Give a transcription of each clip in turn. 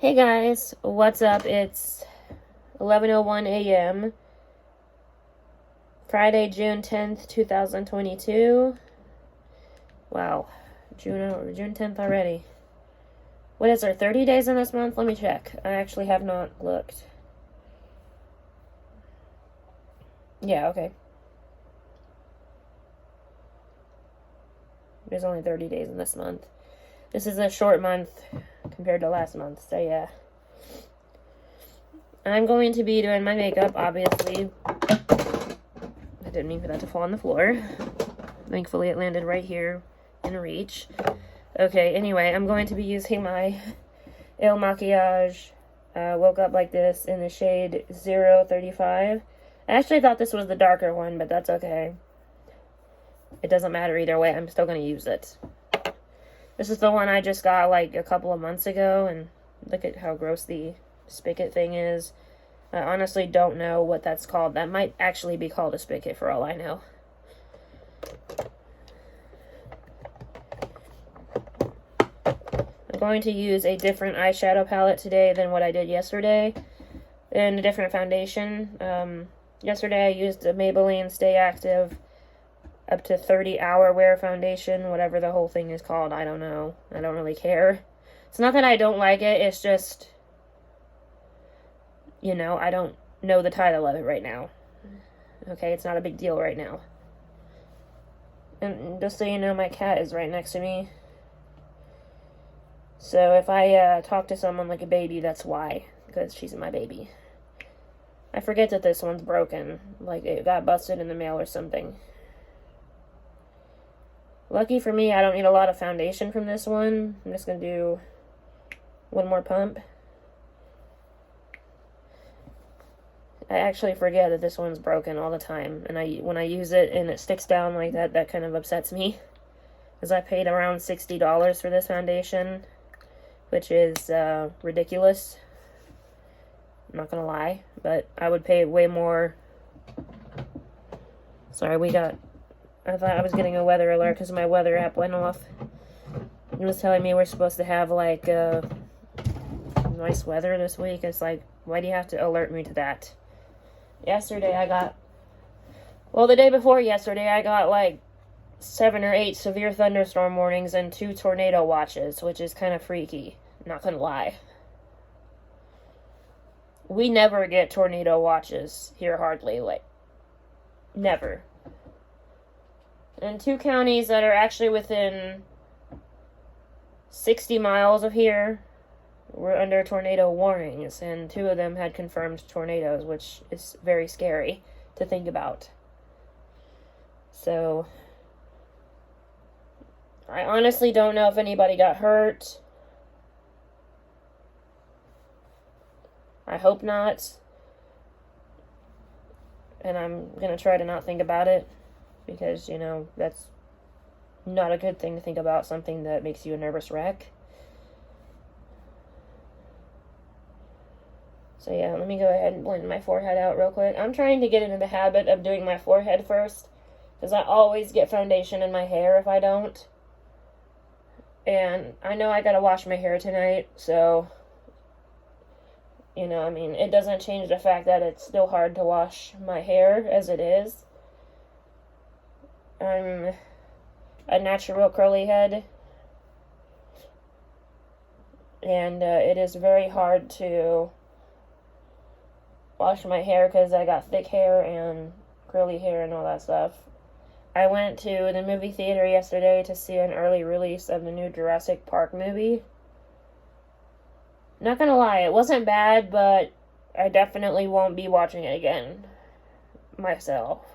Hey guys, what's up? It's 11:01 a.m. Friday, June 10th, 2022. Wow, June 10th already. What is there, 30 days in this month? Let me check. I actually have not looked. Yeah, okay. There's only 30 days in this month. This is a short month compared to last month, so yeah. I'm going to be doing my makeup, obviously. I didn't mean for that to fall on the floor. Thankfully, it landed right here in reach. Okay, anyway, I'm going to be using my Il Maquillage Woke Up Like This in the shade 035. I actually thought this was the darker one, but that's okay. It doesn't matter either way. I'm still going to use it. This is the one I just got like a couple of months ago, and look at how gross the spigot thing is. I honestly don't know what that's called. That might actually be called a spigot for all I know. I'm going to use a different eyeshadow palette today than what I did yesterday, and a different foundation. Yesterday I used a Maybelline Stay Active up to 30-hour wear foundation, whatever the whole thing is called. I don't know. I don't really care. It's not that I don't like it, it's just, you know, I don't know the title of it right now. Okay, it's not a big deal right now. And just so you know, my cat is right next to me. So if I talk to someone like a baby, that's why. Because she's my baby. I forget that this one's broken. Like, it got busted in the mail or something. Lucky for me, I don't need a lot of foundation from this one. I'm just going to do one more pump. I actually forget that this one's broken all the time. And when I use it and it sticks down like that, that kind of upsets me. Because I paid around $60 for this foundation, which is ridiculous. I'm not going to lie. But I would pay way more. Sorry, I thought I was getting a weather alert because my weather app went off. It was telling me we're supposed to have, like, nice weather this week. It's like, why do you have to alert me to that? Yesterday the day before yesterday, I got, like, 7 or 8 severe thunderstorm warnings and 2 tornado watches, which is kind of freaky. Not gonna lie. We never get tornado watches here, hardly. Like, never. And 2 counties that are actually within 60 miles of here were under tornado warnings, and 2 of them had confirmed tornadoes, which is very scary to think about. So, I honestly don't know if anybody got hurt. I hope not. And I'm going to try to not think about it. Because, you know, that's not a good thing to think about, something that makes you a nervous wreck. So yeah, let me go ahead and blend my forehead out real quick. I'm trying to get into the habit of doing my forehead first, because I always get foundation in my hair if I don't. And I know I gotta wash my hair tonight, so, you know, I mean, it doesn't change the fact that it's still hard to wash my hair as it is. I'm a natural curly head, and it is very hard to wash my hair because I got thick hair and curly hair and all that stuff. I went to the movie theater yesterday to see an early release of the new Jurassic Park movie. Not gonna lie, it wasn't bad, but I definitely won't be watching it again myself.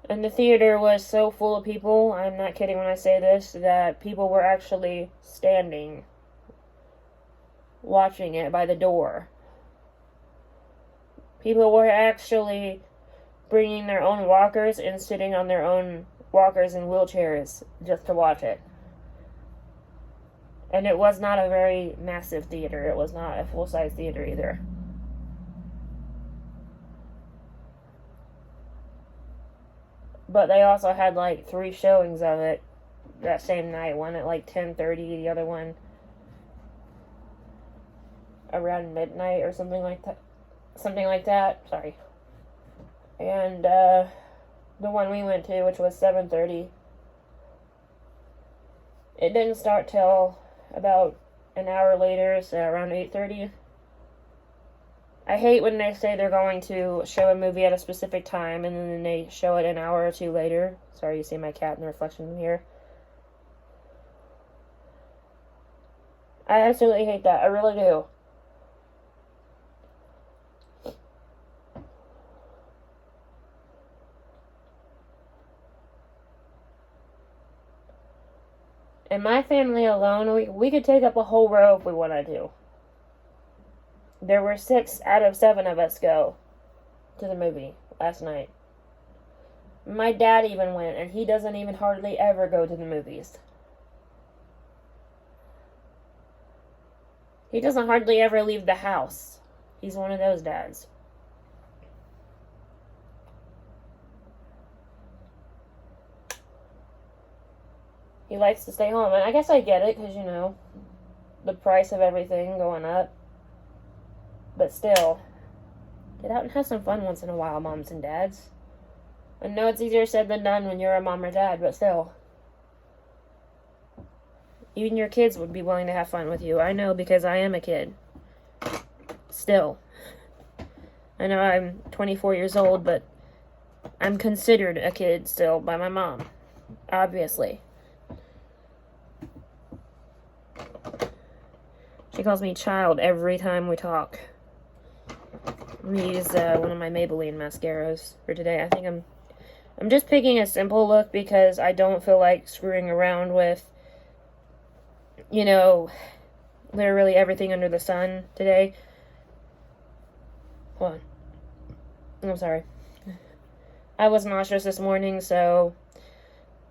And the theater was so full of people, I'm not kidding when I say this, that people were actually standing, watching it by the door. People were actually bringing their own walkers and sitting on their own walkers and wheelchairs just to watch it. And it was not a very massive theater. It was not a full-size theater either. But they also had like 3 showings of it that same night. One at like 10:30, the other one around midnight or something like that. Sorry. And the one we went to, which was 7:30, it didn't start till about an hour later, so around 8:30. I hate when they say they're going to show a movie at a specific time and then they show it an hour or two later. Sorry, you see my cat in the reflection in the mirror. I absolutely hate that. I really do. In my family alone, we could take up a whole row if we wanted to. There were 6 out of 7 of us go to the movie last night. My dad even went, and he doesn't even hardly ever go to the movies. He doesn't hardly ever leave the house. He's one of those dads. He likes to stay home, and I guess I get it, because, you know, the price of everything going up. But still, get out and have some fun once in a while, moms and dads. I know it's easier said than done when you're a mom or dad, but still. Even your kids would be willing to have fun with you. I know, because I am a kid. Still. I know I'm 24 years old, but I'm considered a kid still by my mom. Obviously. She calls me child every time we talk. I'm gonna use one of my Maybelline mascaras for today. I think I'm just picking a simple look because I don't feel like screwing around with, you know, literally everything under the sun today. Hold on. I'm sorry. I was nauseous this morning, so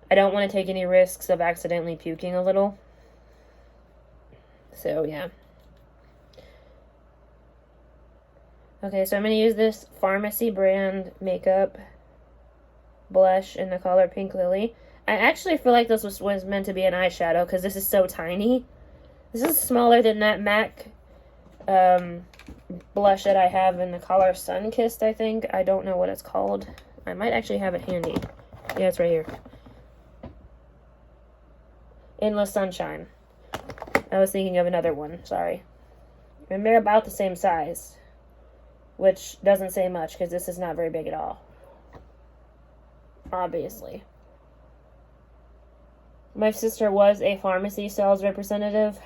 I don't want to take any risks of accidentally puking a little. So, yeah. Okay, so I'm going to use this Pharmacy brand makeup blush in the color Pink Lily. I actually feel like this was meant to be an eyeshadow because this is so tiny. This is smaller than that MAC blush that I have in the color Sunkissed, I think. I don't know what it's called. I might actually have it handy. Yeah, it's right here. Endless Sunshine. I was thinking of another one, sorry. And they're about the same size, which doesn't say much because this is not very big at all. Obviously. My sister was a pharmacy sales representative,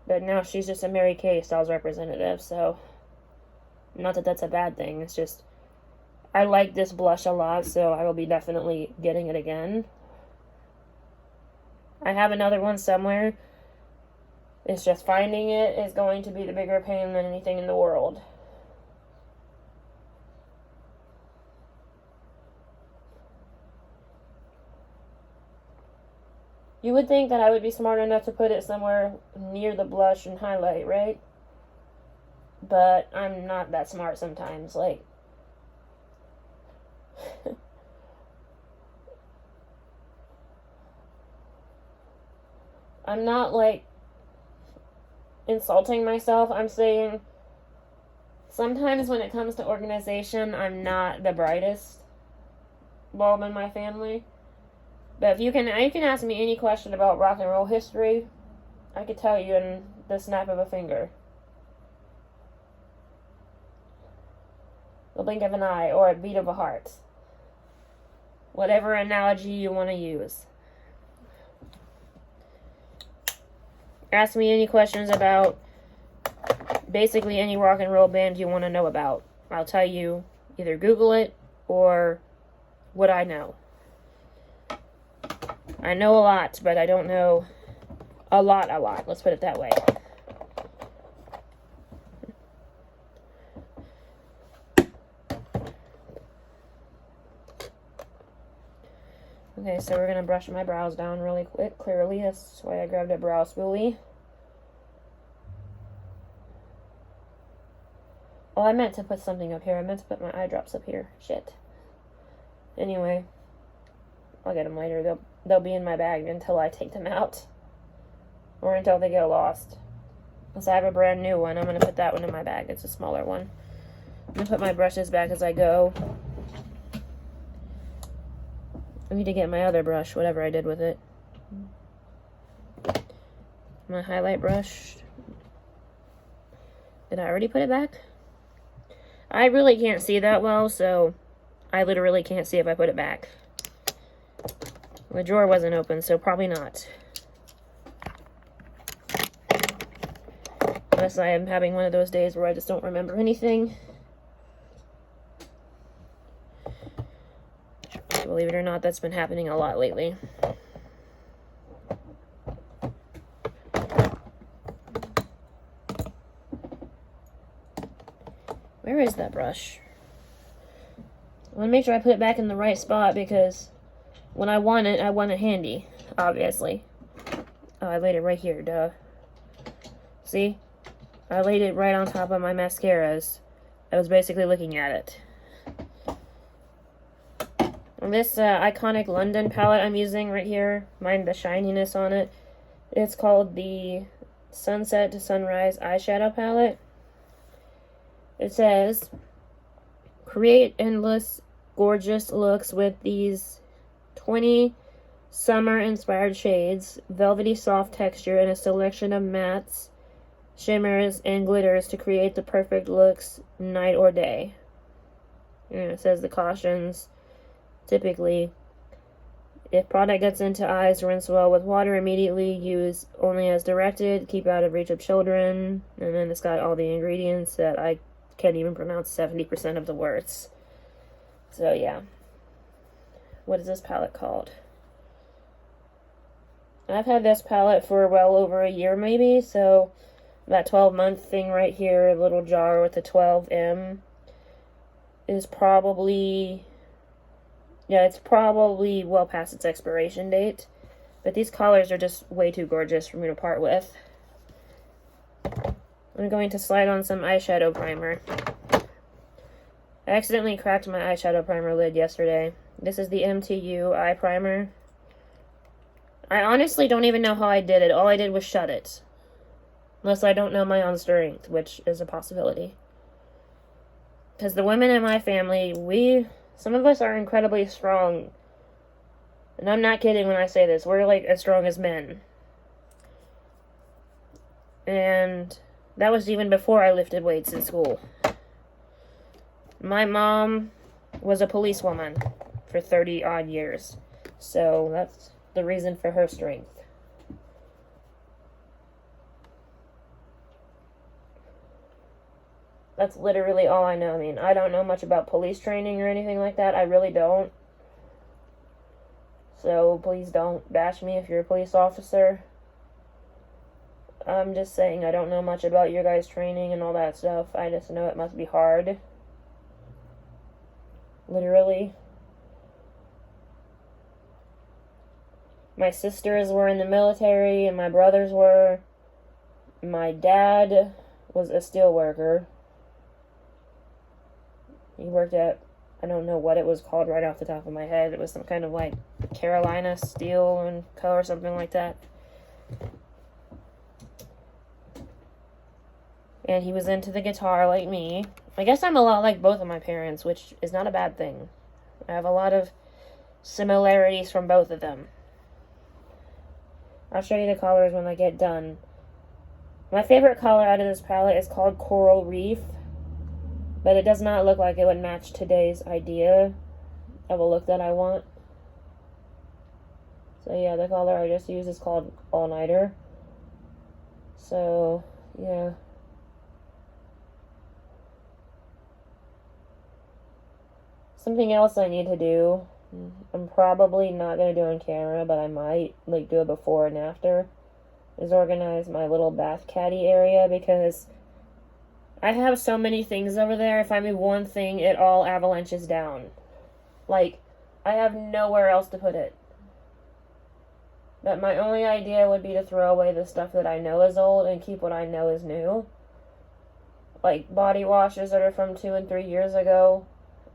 but now she's just a Mary Kay sales representative, so not that that's a bad thing. It's just I like this blush a lot, so I will be definitely getting it again. I have another one somewhere. It's just finding it is going to be the bigger pain than anything in the world. You would think that I would be smart enough to put it somewhere near the blush and highlight, right? But I'm not that smart sometimes. Like, I'm not, like, insulting myself. I'm saying sometimes when it comes to organization, I'm not the brightest bulb in my family. But if you can ask me any question about rock and roll history, I could tell you in the snap of a finger. The blink of an eye or a beat of a heart. Whatever analogy you want to use. Ask me any questions about basically any rock and roll band you want to know about. I'll tell you, either Google it or what I know. I know a lot, but I don't know a lot. Let's put it that way. Okay, so we're going to brush my brows down really quick, clearly. That's why I grabbed a brow spoolie. Oh, I meant to put something up here. I meant to put my eye drops up here. Shit. Anyway. I'll get them later. They'll be in my bag until I take them out. Or until they get lost. Since I have a brand new one, I'm going to put that one in my bag. It's a smaller one. I'm going to put my brushes back as I go. I need to get my other brush, whatever I did with it. My highlight brush. Did I already put it back? I really can't see that well, so I literally can't see if I put it back. The drawer wasn't open, so probably not. Unless I am having one of those days where I just don't remember anything. Believe it or not, that's been happening a lot lately. Where is that brush? I want to make sure I put it back in the right spot because when I want it handy, obviously. Oh, I laid it right here, duh. See? I laid it right on top of my mascaras. I was basically looking at it. And this iconic London palette I'm using right here, mind the shininess on it. It's called the Sunset to Sunrise eyeshadow palette. It says, create endless gorgeous looks with these 20 summer-inspired shades, velvety soft texture, and a selection of mattes, shimmers, and glitters to create the perfect looks night or day. And it says the cautions. Typically, if product gets into eyes, rinse well with water immediately, use only as directed, keep out of reach of children, and then it's got all the ingredients that I can't even pronounce 70% of the words. So yeah. What is this palette called? I've had this palette for well over a year maybe, so that 12-month thing right here, a little jar with the 12M, is probably... yeah, it's probably well past its expiration date. But these colors are just way too gorgeous for me to part with. I'm going to slide on some eyeshadow primer. I accidentally cracked my eyeshadow primer lid yesterday. This is the MTU eye primer. I honestly don't even know how I did it. All I did was shut it. Unless I don't know my own strength, which is a possibility. Because the women in my family, some of us are incredibly strong. And I'm not kidding when I say this. We're like as strong as men. And that was even before I lifted weights in school. My mom was a policewoman for 30 odd years. So that's the reason for her strength. That's literally all I know. I mean, I don't know much about police training or anything like that. I really don't. So please don't bash me if you're a police officer. I'm just saying I don't know much about your guys' training and all that stuff. I just know it must be hard. Literally. My sisters were in the military and my brothers were. My dad was a steel worker. He worked at, I don't know what it was called right off the top of my head. It was some kind of like Carolina Steel and Co. or something like that. And he was into the guitar like me. I guess I'm a lot like both of my parents, which is not a bad thing. I have a lot of similarities from both of them. I'll show you the colors when I get done. My favorite color out of this palette is called Coral Reef. But it does not look like it would match today's idea of a look that I want. So yeah, the color I just used is called All Nighter. So, yeah. Something else I need to do, I'm probably not going to do on camera, but I might like do it before and after, is organize my little bath caddy area because I have so many things over there. If I move one thing, it all avalanches down. Like, I have nowhere else to put it. But my only idea would be to throw away the stuff that I know is old and keep what I know is new. Like, body washes that are from 2 and 3 years ago.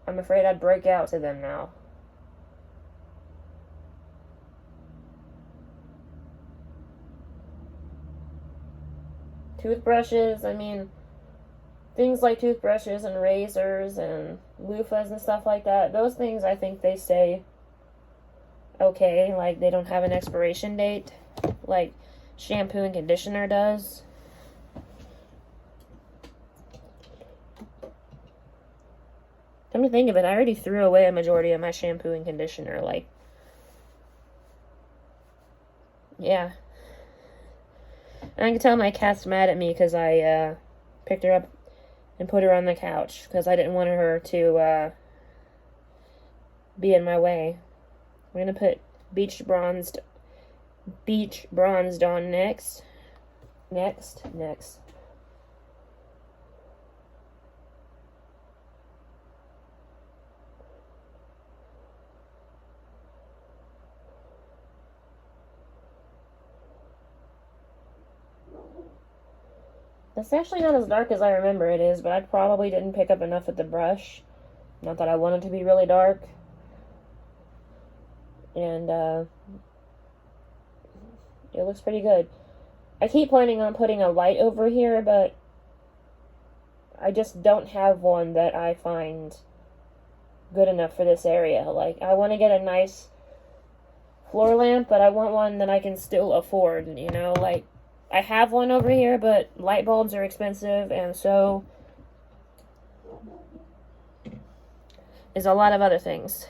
I'm afraid I'd break out to them now. Toothbrushes, I mean, things like toothbrushes and razors and loofahs and stuff like that, those things I think they stay okay. Like, they don't have an expiration date like shampoo and conditioner does. Come to think of it, I already threw away a majority of my shampoo and conditioner. Like, yeah. And I can tell my cat's mad at me because I picked her up and put her on the couch because I didn't want her to be in my way. I'm going to put beach bronzed on next. Next. It's actually not as dark as I remember it is, but I probably didn't pick up enough with the brush. Not that I want it to be really dark. And, it looks pretty good. I keep planning on putting a light over here, but I just don't have one that I find good enough for this area. Like, I want to get a nice floor lamp, but I want one that I can still afford, you know? Like, I have one over here, but light bulbs are expensive, and so is a lot of other things.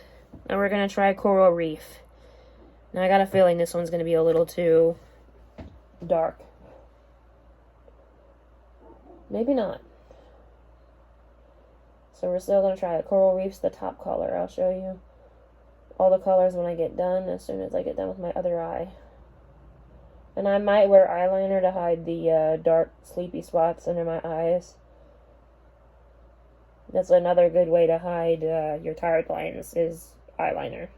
And we're going to try coral reef. Now, I got a feeling this one's going to be a little too dark. Maybe not. So we're still going to try it. Coral reef's the top color. I'll show you all the colors when I get done, as soon as I get done with my other eye. And I might wear eyeliner to hide the dark, sleepy spots under my eyes. That's another good way to hide your tired lines, is eyeliner,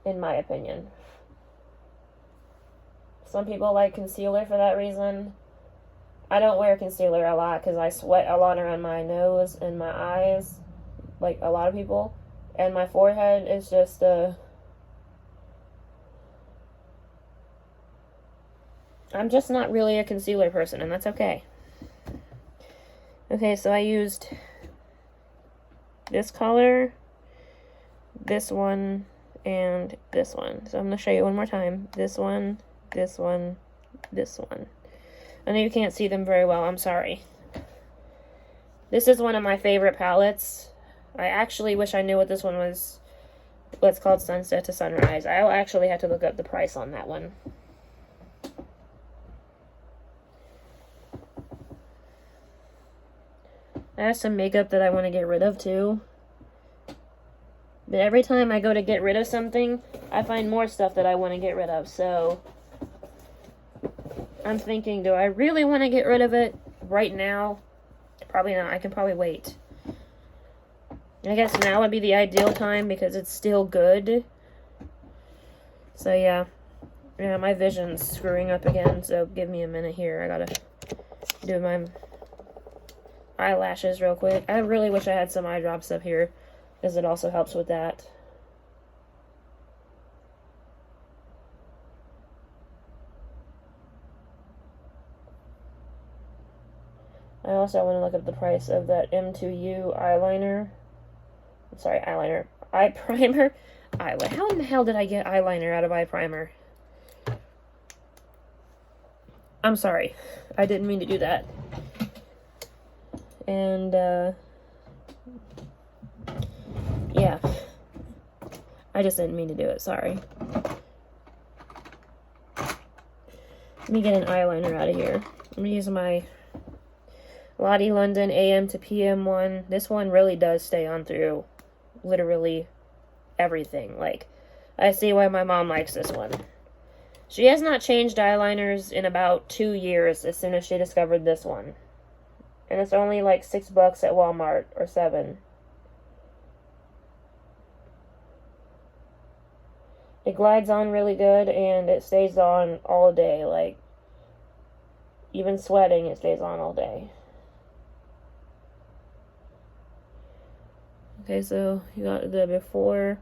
in my opinion. Some people like concealer for that reason. I don't wear concealer a lot because I sweat a lot around my nose and my eyes, like a lot of people. And my forehead is just I'm just not really a concealer person, and that's okay. Okay, so I used this color, this one, and this one. So I'm going to show you one more time. This one, this one, this one. I know you can't see them very well. I'm sorry. This is one of my favorite palettes. I actually wish I knew what this one was. It's called Sunset to Sunrise. I'll actually have to look up the price on that one. I have some makeup that I want to get rid of too. But every time I go to get rid of something, I find more stuff that I want to get rid of. So I'm thinking, do I really want to get rid of it right now? Probably not. I can probably wait. I guess now would be the ideal time because it's still good. So yeah. Yeah, my vision's screwing up again, so give me a minute here. I gotta do my eyelashes real quick. I really wish I had some eye drops up here, because it also helps with that. I also want to look up the price of that M2U eyeliner. I'm sorry, eyeliner. Eye primer? How in the hell did I get eyeliner out of eye primer? I'm sorry. I didn't mean to do that. And, yeah. I just didn't mean to do it, sorry. Let me get an eyeliner out of here. I'm going to use my Lottie London AM to PM one. This one really does stay on through literally everything. Like, I see why my mom likes this one. She has not changed eyeliners in about 2 years as soon as she discovered this one. And it's only like $6 at Walmart, or $7. It glides on really good, and it stays on all day. Like, even sweating, it stays on all day. Okay, so you got the before,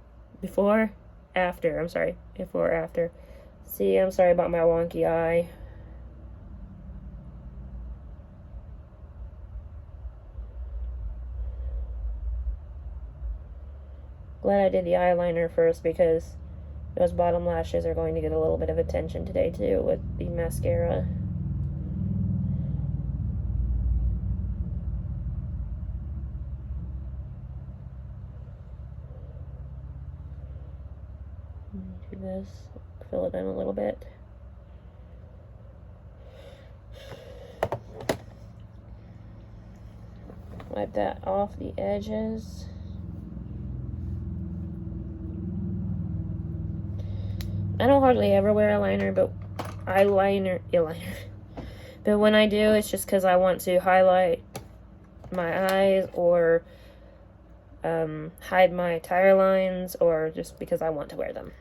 after. I'm sorry, before, after. See, I'm sorry about my wonky eye. glad I did the eyeliner first because those bottom lashes are going to get a little bit of attention today too with the mascara. Do this, fill it in a little bit. Wipe that off the edges. I don't hardly ever wear eyeliner, but but when I do, it's just because I want to highlight my eyes or hide my tire lines, or just because I want to wear them.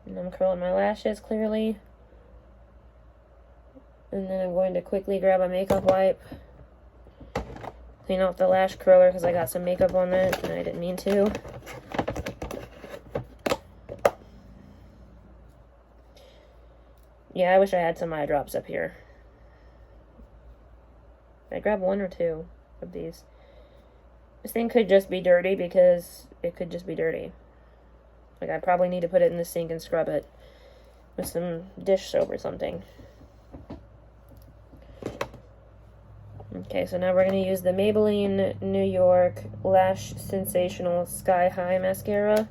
And I'm curling my lashes clearly. And then I'm going to quickly grab a makeup wipe, clean off the lash curler because I got some makeup on it and I didn't mean to. Yeah, I wish I had some eye drops up here. I grab one or two of these. This thing could just be dirty because it could just be dirty. Like, I probably need to put it in the sink and scrub it with some dish soap or something. Okay, so now we're going to use the Maybelline New York Lash Sensational Sky High Mascara.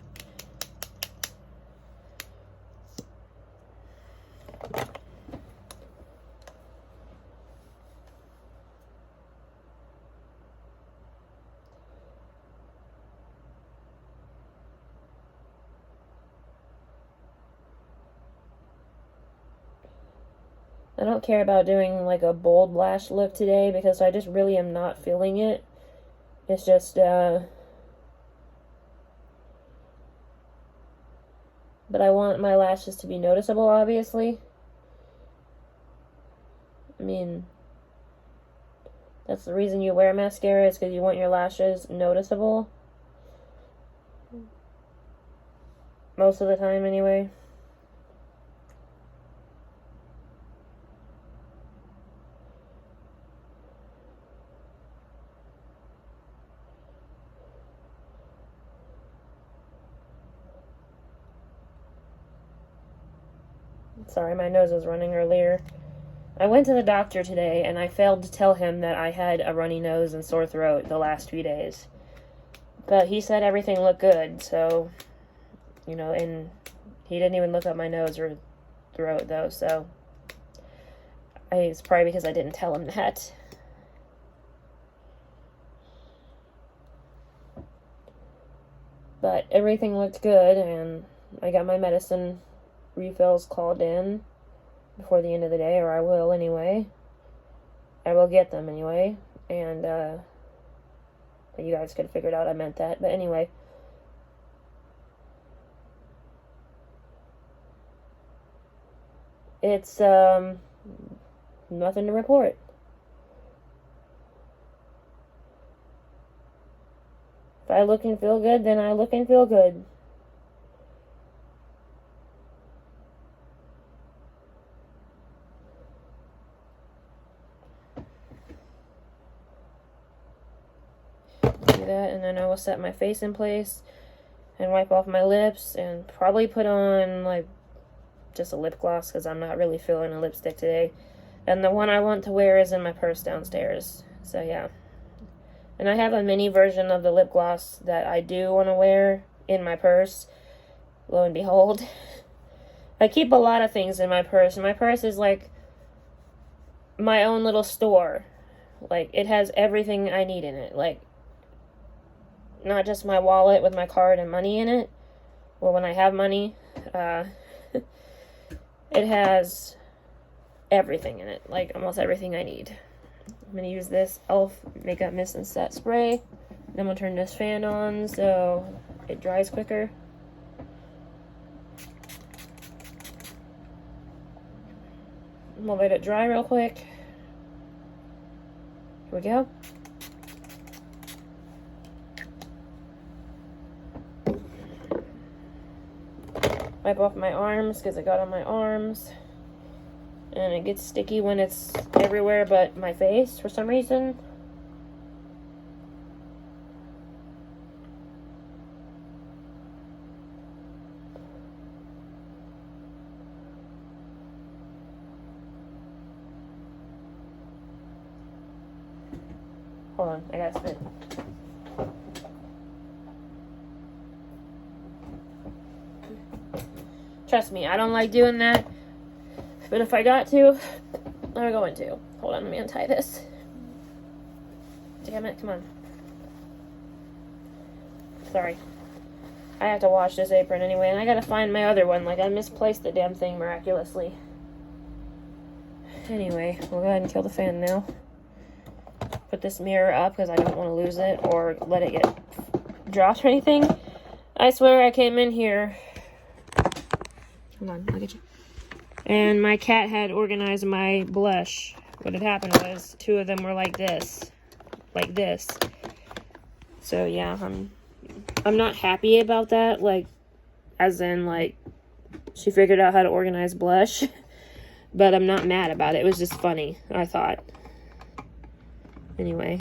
I don't care about doing like a bold lash look today because I just really am not feeling it. It's just, but I want my lashes to be noticeable, obviously. I mean, that's the reason you wear mascara, is because you want your lashes noticeable. Most of the time, anyway. Sorry, my nose was running earlier. I went to the doctor today, and I failed to tell him that I had a runny nose and sore throat the last few days. But he said everything looked good, so, you know, and he didn't even look up my nose or throat, though, so it's probably because I didn't tell him that. But everything looked good, and I got my medicine refills called in before the end of the day, or I will anyway. I will get them anyway, and you guys could have figured out I meant that, but anyway. It's nothing to report. If I look and feel good, then I look and feel good. Do that, and then I will set my face in place and wipe off my lips and probably put on like just a lip gloss because I'm not really feeling a lipstick today. And the one I want to wear is in my purse downstairs. So yeah. And I have a mini version of the lip gloss that I do want to wear in my purse. Lo and behold. I keep a lot of things in my purse. And my purse is like my own little store. Like, it has everything I need in it. Like, not just my wallet with my card and money in it. Well, when I have money, it has everything in it. Like, almost everything I need. I'm going to use this e.l.f. Makeup Mist and Set Spray. Then I'm going to turn this fan on so it dries quicker. I'm going to let it dry real quick. Here we go. Wipe off my arms because it got on my arms. And it gets sticky when it's everywhere but my face for some reason. Hold on, I gotta spin. Trust me, I don't like doing that. But if I got to, I'm going to. Hold on, let me untie this. Damn it, come on. Sorry. I have to wash this apron anyway, and I gotta find my other one. Like, I misplaced the damn thing miraculously. Anyway, we'll go ahead and kill the fan now. Put this mirror up because I don't want to lose it or let it get dropped or anything. I swear I came in here. Hold on, I'll get you. And my cat had organized my blush. What had happened was 2 of them were like this. Like this. So yeah, I'm not happy about that. Like, as in, like, she figured out how to organize blush. But I'm not mad about it. It was just funny, I thought. Anyway.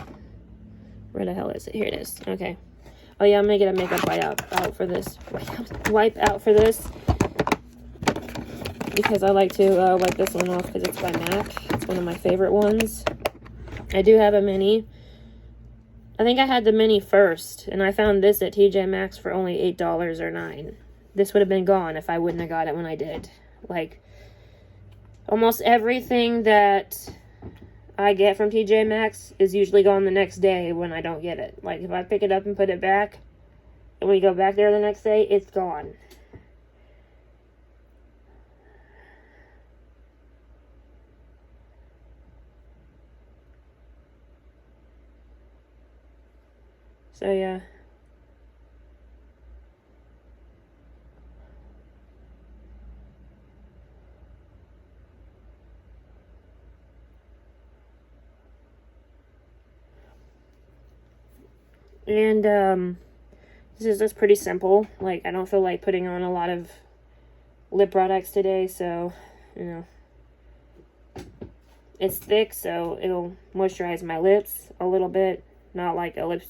Where the hell is it? Here it is. Okay. Oh yeah, I'm gonna get a makeup wipe out for this. Wipe out for this. Because I like to wipe this one off because it's by MAC. It's one of my favorite ones. I do have a mini. I think I had the mini first. And I found this at TJ Maxx for only $8 or $9. This would have been gone if I wouldn't have got it when I did. Like, almost everything that I get from TJ Maxx is usually gone the next day when I don't get it. Like, if I pick it up and put it back, and we go back there the next day, it's gone. So, yeah. And, this is just pretty simple. Like, I don't feel like putting on a lot of lip products today, so, you know. It's thick, so it'll moisturize my lips a little bit. Not like a lip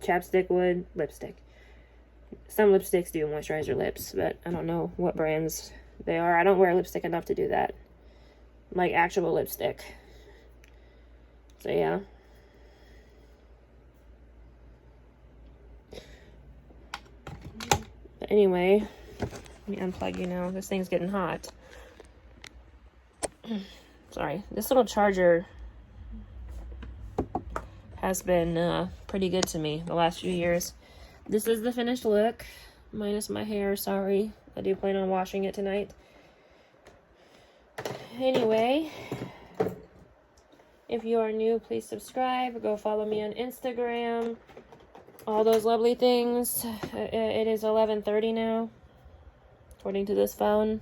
chapstick would. Lipstick. Some lipsticks do moisturize your lips, but I don't know what brands they are. I don't wear lipstick enough to do that. Like actual lipstick. So, yeah. But anyway, let me unplug you now. This thing's getting hot. Sorry. This little charger has been pretty good to me the last few years. This is the finished look, minus my hair, sorry. I do plan on washing it tonight. Anyway, if you are new, please subscribe. Go follow me on Instagram. All those lovely things. It is 11:30 now, according to this phone.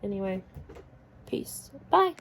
Anyway, peace. Bye.